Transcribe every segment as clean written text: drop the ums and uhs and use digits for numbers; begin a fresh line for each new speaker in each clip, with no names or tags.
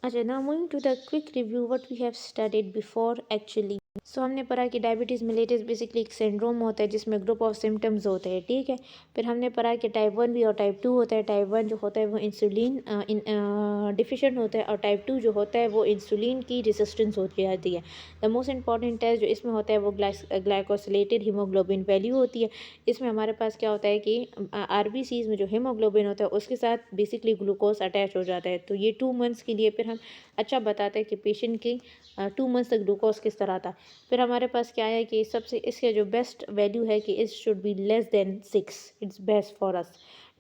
अच्छा, now moving to the quick review what we have studied before actually. सो हमने पढ़ा कि डायबिटीज़ मिलेटस बेसिकली एक सिंड्रोम होता है जिसमें ग्रुप ऑफ सिम्टम्स होते हैं, ठीक है। फिर हमने पढ़ा कि टाइप 1 भी और टाइप 2 होता है। टाइप 1 जो होता है वो इंसुलिन डिफिशेंट होता है और टाइप 2 जो होता है वो इंसुलिन की रेजिस्टेंस होती जाती है। द मोस्ट इंपॉर्टेंट टेस्ट जो इसमें होता है वो ग्लाइकोसिलेटेड हीमोग्लोबिन वैल्यू होती है। इसमें हमारे पास क्या होता है कि आरबीसीज में जो हीमोग्लोबिन होता है उसके साथ बेसिकली ग्लूकोज अटैच हो जाता है। तो ये 2 मंथ्स के लिए फिर हम अच्छा बताते हैं कि पेशेंट की 2 मंथ्स तक ग्लूकोज किस तरह था। फिर हमारे पास क्या है कि सबसे इसके जो बेस्ट वैल्यू है कि it should be less than 6, it's best for us.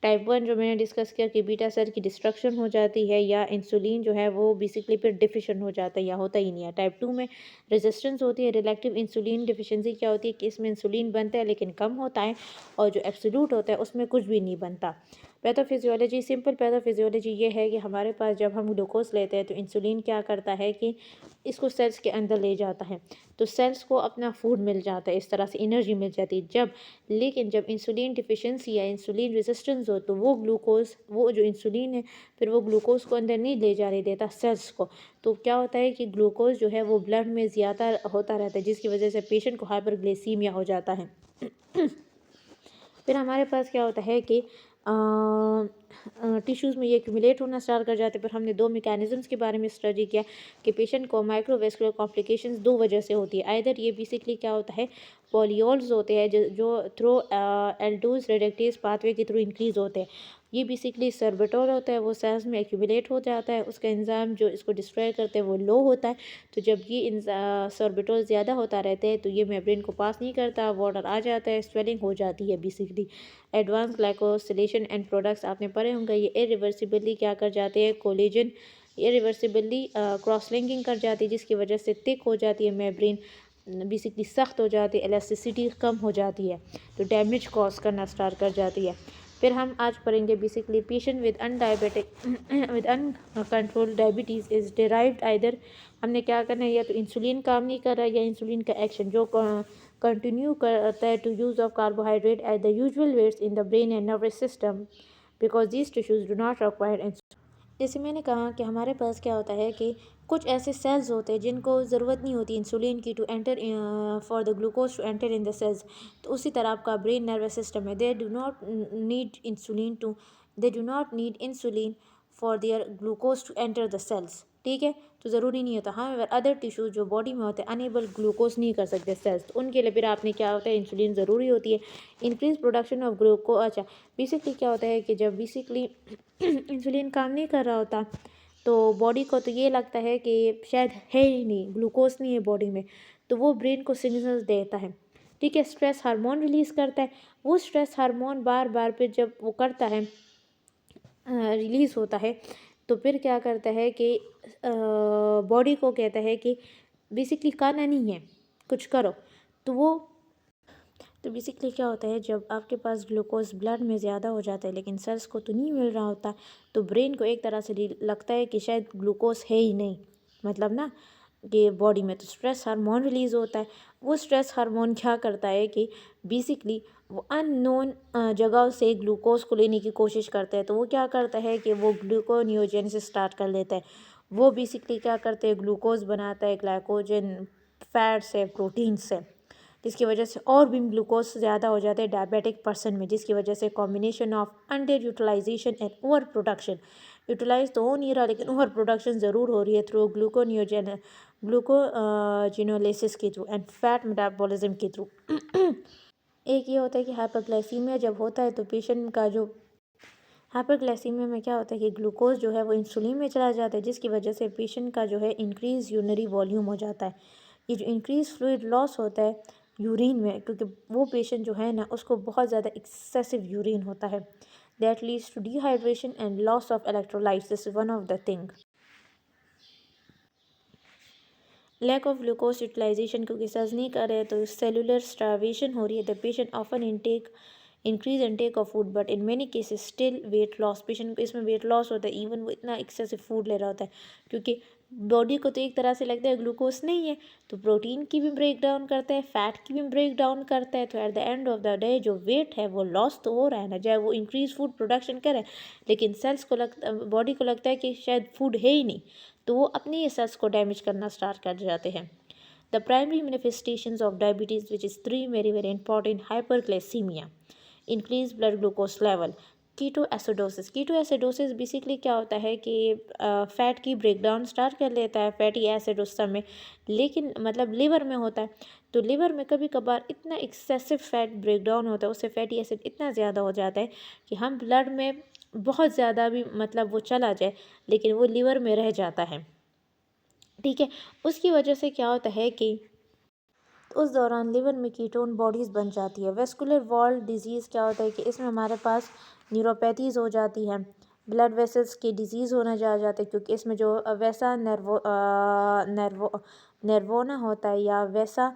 Type 1 जो मैंने डिस्कस किया कि बीटा सेल की डिस्ट्रक्शन हो जाती है या इंसुलिन जो है वो बेसिकली फिर डिफिशिएंट हो जाता है या होता ही नहीं है। टाइप 2 में रेजिस्टेंस होती है। रिलेक्टिव इंसुलिन डिफिशिएंसी क्या होती है कि इसमें इंसुलिन बनता है लेकिन कम होता है और जो एब्सोल्यूट होता है उसमें कुछ भी नहीं बनता। पैथोफिजियोलॉजी, सिंपल पैथोफिजियोलॉजी ये है कि हमारे पास जब हम ग्लूकोज लेते हैं तो इंसुलिन क्या करता है कि इसको सेल्स के अंदर ले जाता है, तो सेल्स को अपना फूड मिल जाता है, इस तरह से एनर्जी मिल जाती है। लेकिन जब इंसुलिन डिफिशिएंसी या इंसुलिन रेजिस्टेंस हो तो वो जो इंसुलिन है फिर वो ग्लूकोज को अंदर नहीं ले जाने देता सेल्स को। तो क्या होता है कि ग्लूकोज जो है वो ब्लड में ज़्यादा होता रहता है जिसकी वजह से पेशेंट को हाइपरग्लाइसीमिया हो जाता है। फिर हमारे पास क्या होता है कि टिश्यूज़ में ये एक्यूमुलेट होना स्टार्ट कर जाते हैं। फिर हमने 2 मैकेनिज़म्स के बारे में स्टडी किया कि पेशेंट को माइक्रोवेस्कुलर कॉम्प्लिकेशंस 2 वजह से होती है। आइदर ये बेसिकली क्या होता है पॉलियोल्स होते हैं जो थ्रू एल्डोज रेडक्टेज पाथवे के थ्रू इंक्रीज़ होते हैं। ये बेसिकली सर्बिटोल होता है वो सेल्स में एक्यूमुलेट हो जाता है, उसका एंजाइम जो इसको डिस्ट्रॉय करते हैं वो लो होता है। तो जब ये सर्बिटोल ज़्यादा होता रहता है तो ये मेम्ब्रेन को पास नहीं करता, वाटर आ जाता है, स्वेलिंग हो जाती है basically. Advance glycosylation and products आपने पढ़े होंगे, ये इरिवर्सिबली क्या कर जाते हैं कोलेजन इरिवर्सिबली क्रॉस लिंकिंग कर जाती है जिसकी वजह से थिक हो जाती है मेम्ब्रेन, बेसिकली सख्त हो जाती है, इलास्टिसिटी कम हो जाती है तो डैमेज कॉज करना स्टार्ट कर जाती है। फिर हम आज पढ़ेंगे basically patient with undiabetic with uncontrolled diabetes is derived either. हमने क्या करना है या तो इंसुलिन काम नहीं कर रहा है या इंसुलिन का एक्शन जो कंटिन्यू करता है to use of carbohydrate at the usual weights in the brain and nervous system because these tissues do not require. जैसे मैंने कहा कि हमारे पास क्या होता है कि कुछ ऐसे सेल्स होते हैं जिनको ज़रूरत नहीं होती इंसुलिन की to enter for the glucose to enter in the cells. तो उसी तरह आपका ब्रेन नर्वस सिस्टम है, they do not need insulin for their glucose to enter the cells, ठीक है। तो ज़रूरी नहीं होता। हाँ, अगर अदर टिश्यूज जो बॉडी में होते हैं अनेबल ग्लूकोज नहीं कर सकते सेल्स, तो उनके लिए फिर आपने क्या होता है इंसुलिन ज़रूरी होती है। Increase production of glucose. अच्छा, बेसिकली क्या होता है कि जब बेसिकली इंसुलिन काम नहीं कर रहा होता तो बॉडी को तो ये लगता है कि शायद है ही नहीं, ग्लूकोज नहीं है बॉडी में, तो वो ब्रेन को सिग्नल्स देता है, ठीक है। स्ट्रेस हार्मोन रिलीज़ करता है। वो स्ट्रेस हार्मोन बार बार फिर जब वो करता है रिलीज़ होता है तो फिर क्या करता है कि बॉडी को कहता है कि बेसिकली खाना नहीं है, कुछ करो। तो बेसिकली क्या होता है जब आपके पास ग्लूकोज ब्लड में ज़्यादा हो जाता है लेकिन सेल्स को तो नहीं मिल रहा होता, तो ब्रेन को एक तरह से लगता है कि शायद ग्लूकोज है ही नहीं, मतलब ना कि बॉडी में। तो स्ट्रेस हार्मोन रिलीज़ होता है। वो स्ट्रेस हार्मोन क्या करता है कि बेसिकली वो अननोन जगह से ग्लूकोज को लेने की कोशिश करता है। तो वो क्या करता है कि वो ग्लूकोनियोजेनेसिस स्टार्ट कर लेता है। वो बेसिकली क्या करते हैं ग्लूकोज बनाता है ग्लाइकोजन फैट से, प्रोटीन से, जिसकी वजह से और भी ग्लूकोज ज़्यादा हो जाते हैं डायबिटिक पर्सन में, जिसकी वजह से combination of under utilisation and over production. Utilise तो हो नहीं रहा लेकिन ओवर प्रोडक्शन ज़रूर हो रही है थ्रू ग्लूकोजिनोलिसिस के थ्रू एंड फैट मेटाबॉलिज्म के थ्रू। एक ये होता है कि हाइपरग्लाइसीमिया जब होता है तो पेशेंट का जो हाइपरग्लाइसीमिया में क्या होता है कि ग्लूकोज जो है वो इंसुलिन में चला जाता है जिसकी वजह से पेशेंट का जो है इंक्रीज यूरिनरी वॉल्यूम हो जाता है। ये जो इंक्रीज फ्लूइड लॉस होता है यूरिन में, क्योंकि वो पेशेंट जो है ना उसको बहुत ज़्यादा एक्सेसिव यूरिन होता है, that leads to dehydration and loss of electrolytes. This is one of the thing. Lack of glucose utilisation, क्योंकि सर्ज नहीं कर रहे तो सेलुलर स्टार्वेशन हो रही है। The patient often intake increase intake of food but in many cases still weight loss, patient को इसमें वेट लॉस होता है इवन वो इतना एक्सेसिव फूड ले रहा होता है, क्योंकि बॉडी को तो एक तरह से लगता है ग्लूकोज नहीं है, तो प्रोटीन की भी ब्रेक डाउन करता है, फैट की भी ब्रेक डाउन करता है। तो at the end of the day जो वेट है वो लॉस तो हो रहा है ना, चाहे वो इंक्रीज फूड प्रोडक्शन करे, लेकिन सेल्स को लगता, बॉडी को लगता है कि शायद फूड है ही नहीं, तो वो अपने ही सेल्स को डैमेज करना स्टार्ट कर जाते हैं। The primary manifestations of diabetes which is three very very important: hyperglycaemia, increase blood glucose level, ketoacidosis. Ketoacidosis basically क्या होता है कि फ़ैट की ब्रेकडाउन स्टार्ट कर लेता है, फैटी एसिड उस समय, लेकिन मतलब लिवर में होता है, तो लिवर में कभी कभार इतना एक्सेसिव फैट ब्रेकडाउन होता है, उससे फैटी एसिड इतना ज़्यादा हो जाता है कि हम ब्लड में बहुत ज़्यादा भी मतलब वो चला जाए लेकिन वो लिवर में रह जाता है, ठीक है। उसकी वजह से क्या होता है कि उस दौरान लिवर में कीटोन बॉडीज़ बन जाती है। वेस्कुलर वॉल डिजीज़ क्या होता है कि इसमें हमारे पास न्यूरोपैथीज़ हो जाती है, ब्लड वेसल्स की डिजीज़ होने जा जाते हैं, क्योंकि इसमें जो वैसा नर्वोना होता है या वैसा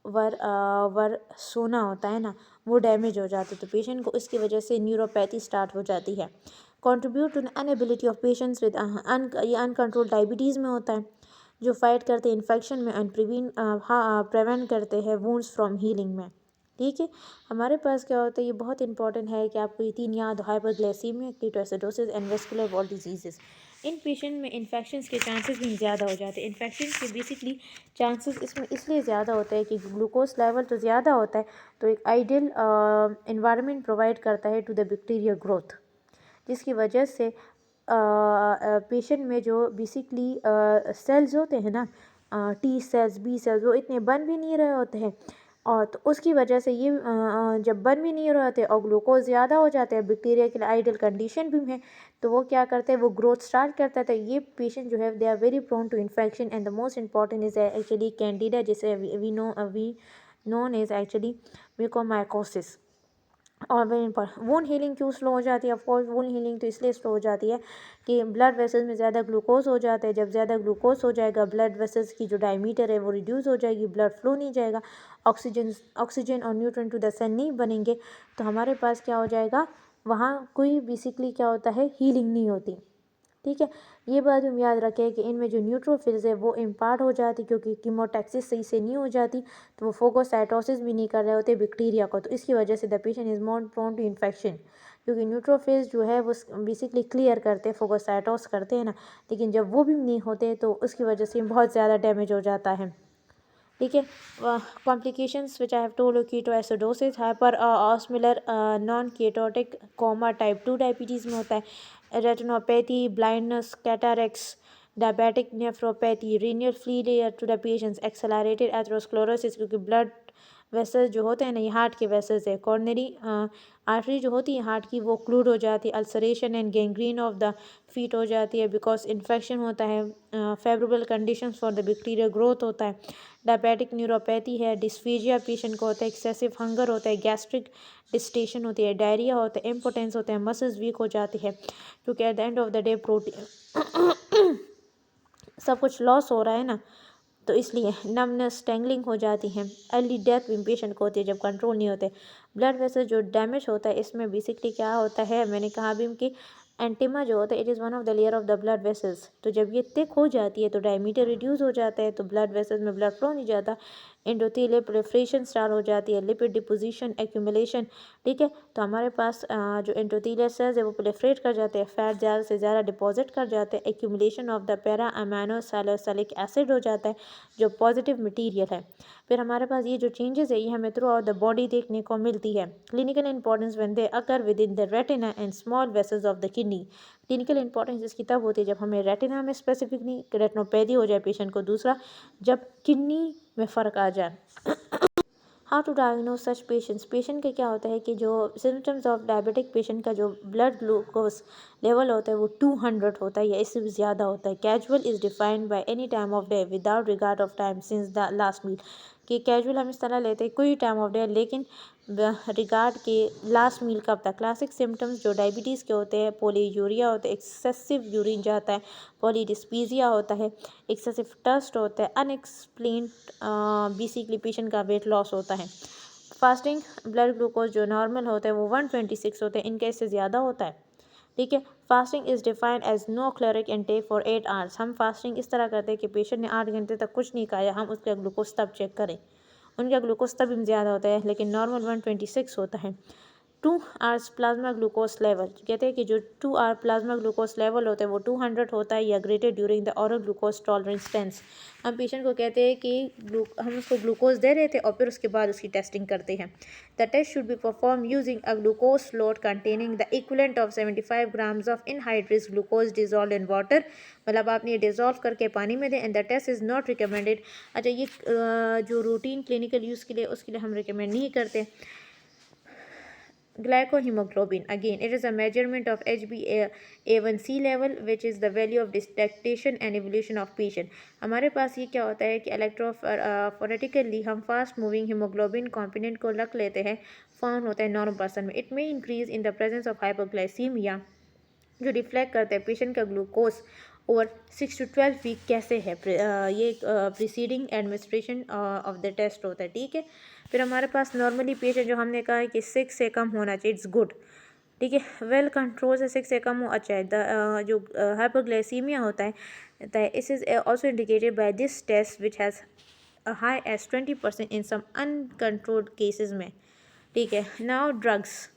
वर सोना होता है ना, वो डैमेज हो जाता है, तो पेशेंट को इसकी वजह से न्यूरोपैथी स्टार्ट हो जाती है। Contribute to inability of patients with ये अनकंट्रोल डायबिटीज़ में होता है, जो फाइट करते हैं इन्फेक्शन में एंड प्रिवेंट करते हैं वुंड्स फ्रॉम हीलिंग में, ठीक है। हमारे पास क्या होता है, ये बहुत इंपॉर्टेंट है कि आपको ये तीन याद: hyperglycaemia, ketoacidosis and vascular wall diseases. In patient में इन्फेक्शंस के चांसेस भी ज़्यादा हो जाते हैं। इन्फेक्शन के बेसिकली चांसेस इसमें इसलिए ज़्यादा होता है कि ग्लूकोज लेवल तो ज़्यादा होता है, तो एक आइडियल इन्वायरमेंट प्रोवाइड करता है टू द बैक्टीरिया ग्रोथ, जिसकी वजह से पेशेंट में जो बेसिकली सेल्स होते हैं ना, टी सेल्स, बी सेल्स, वो इतने बन भी नहीं रहे होते हैं, और तो उसकी वजह से ये जब बन भी नहीं रहे होते और ग्लूकोज ज़्यादा हो जाते हैं, बैक्टीरिया के लिए आइडियल कंडीशन भी है, तो वो क्या करते हैं, वो ग्रोथ स्टार्ट करता है। तो ये पेशेंट जो है they are very prone to infection and the most important is actually candida, जिसे we known is actually mucormycosis. और वूंड हीलिंग क्यों स्लो हो जाती है? ऑफकोर्स वूंड हीलिंग तो इसलिए स्लो हो जाती है कि ब्लड वेसल्स में ज़्यादा ग्लूकोज हो जाता है। जब ज़्यादा ग्लूकोज हो जाएगा, ब्लड वेसल्स की जो डायमीटर है वो रिड्यूस हो जाएगी, ब्लड फ्लो नहीं जाएगा, ऑक्सीजन और न्यूट्रन टू द सेल नहीं बनेंगे, तो हमारे पास क्या हो जाएगा, वहाँ कोई बेसिकली क्या होता है, हीलिंग नहीं होती, ठीक है। ये बात हम याद रखें कि इनमें जो न्यूट्रोफिल्स है वो इम्पार्ट हो जाती, क्योंकि कीमोटैक्सिस सही से नहीं हो जाती, तो वो फोगोसाइटोसिस भी नहीं कर रहे होते बैक्टीरिया को, तो इसकी वजह से the patient is more prone to infection, क्योंकि न्यूट्रोफिल्स जो है वो बेसिकली क्लियर करते हैं, फोगोसाइटोस करते हैं ना, लेकिन जब वो भी नहीं होते तो उसकी वजह से बहुत ज़्यादा डैमेज हो जाता है, ठीक है। Complications which I have told: ketoacidosis, hyper osmolar non ketotic coma, type 2 diabetes में होता है, retinopathy, blindness, cataracts, diabetic nephropathy, renal failure to the patients, accelerated atherosclerosis, क्योंकि ब्लड वेसल्स जो होते हैं ना, ये हार्ट के वेसल्स है, कॉर्नरी आर्टरी जो होती है हार्ट की वो क्लूड हो जाती है, ulceration and gangrene of the feet हो जाती है बिकॉज इन्फेक्शन होता है, favourable conditions for the bacteria growth होता है, डायबिटिक न्यूरोपैथी है, डिस्फीजिया पेशेंट को होता है, एक्सेसिव हंगर होता है, गैस्ट्रिक डिस्टेशन होती है, डायरिया होता है, इम्पोटेंस होता है, मसल्स वीक हो जाती है, क्योंकि at the end of the day protein सब कुछ लॉस हो रहा है ना, तो इसलिए नमनेस, टेंगलिंग हो जाती है, अर्ली डेथ भी पेशेंट को होती है जब कंट्रोल नहीं होते। ब्लड वेसल जो डैमेज होता है इसमें बेसिकली क्या होता है, मैंने कहा भी कि एंटीमा जो होता है it is one of the layer of the blood vessels, तो जब ये थिक हो जाती है तो डायमीटर रिड्यूस हो जाता है, तो ब्लड वेसल्स में ब्लड फ्लो नहीं जाता, एंडोथेलियल प्रोलिफरेशन स्टार्ट हो जाती है, लिपिड डिपोजिशन, एक्यूमुलेशन, ठीक है। तो हमारे पास जो एंडोथेलियल सेल्स है वो प्रोलिफरेट कर जाते हैं, फैट ज़्यादा से ज़्यादा डिपॉजिट कर जाते हैं, accumulation of the para amino salicylic acid हो जाता है जो पॉजिटिव मटीरियल है। फिर हमारे पास ये जो चेंजेस है ये हमें थ्रू आउट द बॉडी देखने को मिलती है। Clinical importance when they occur with in the retina and small vessels of the kidney. Clinical importance इसकी तब होती है जब हमें रेटिना में स्पेसिफिक नहीं रेटिनोपैथी हो जाए पेशेंट को, दूसरा जब किडनी में फ़र्क आ जाए। How to diagnose such patients, patient का क्या होता है कि जो सिम्टम्स ऑफ डायबिटिक पेशेंट का जो ब्लड ग्लूकोज लेवल होता है वो 200 होता है या इससे भी ज़्यादा होता है। Casual is defined by any time of day without regard of time since the last meal, कि कैजुअल हम इस तरह लेते हैं कोई टाइम ऑफ डे, लेकिन रिगार्ड के लास्ट मील कब तक। क्लासिक सिम्टम्स जो डायबिटीज़ के होते हैं: पोलीयूरिया होता है, एक्सेसिव यूरिन जाता है, पॉलीडिस्पीजिया होता है, एक्सेसिव टस्ट होता है, अनएक्सप्लेन्ड बेसिकली पेशेंट का वेट लॉस होता है। फास्टिंग ब्लड ग्लूकोज जो नॉर्मल होता है वो 126 होता है, इनका इससे ज़्यादा होता है, ठीक है। Fasting is defined as no caloric intake for 8 hours. हम फास्टिंग इस तरह करते हैं कि पेशेंट ने 8 घंटे तक कुछ नहीं खाया, हम उसका ग्लूकोज तब चेक करें। उनका ग्लूकोज तब भी ज़्यादा होता है, लेकिन नॉर्मल 126 होता है। 2 आवर्स प्लाज्मा ग्लूकोज लेवल, कहते हैं कि जो 2 आवर प्लाज्मा ग्लूकोज लेवल होता है वो 200 होता है या greater during the oral glucose tolerance टेंस। हम पेशेंट को कहते हैं कि हम उसको ग्लूकोज दे रहे थे और फिर उसके बाद उसकी टेस्टिंग करते हैं। The test should be perform using a glucose float containing the equivalent of 75 grams of anhydrous glucose dissolve in water. मतलब आपने ये डिजॉल्व करके पानी में दें and the test is not recommended. अच्छा, ये जो रूटीन क्लिनिकल यूज़ के लिए उसके लिए हम रिकमेंड नहीं करते। Glycohemoglobin, again it is a measurement of HbA1c level, which is the value of detectation and evolution of patient. हमारे पास ये क्या होता है कि इलेक्ट्रोफोरेटिकली हम फास्ट मूविंग हीमोग्लोबिन कॉम्पोनेंट को रख लेते हैं, फाउंड होता है नॉर्मल पर्सन में। It may increase in the presence of hypoglycaemia, जो रिफ्लेक्ट करता है पेशेंट का ग्लूकोज ओवर 6 to 12 वीक कैसे है। ये preceding administration of the test होता है, ठीक है। फिर हमारे पास नॉर्मली पेशेंट जो हमने कहा है कि 6 से कम होना चाहिए, इट्स गुड, ठीक है। वेल कंट्रोल से 6 से कम हो, अच्छा है। जो हाइपोग्लाइसीमिया होता है this is also indicated by this test which has high as 20% in some uncontrolled cases में, ठीक है। Now drugs,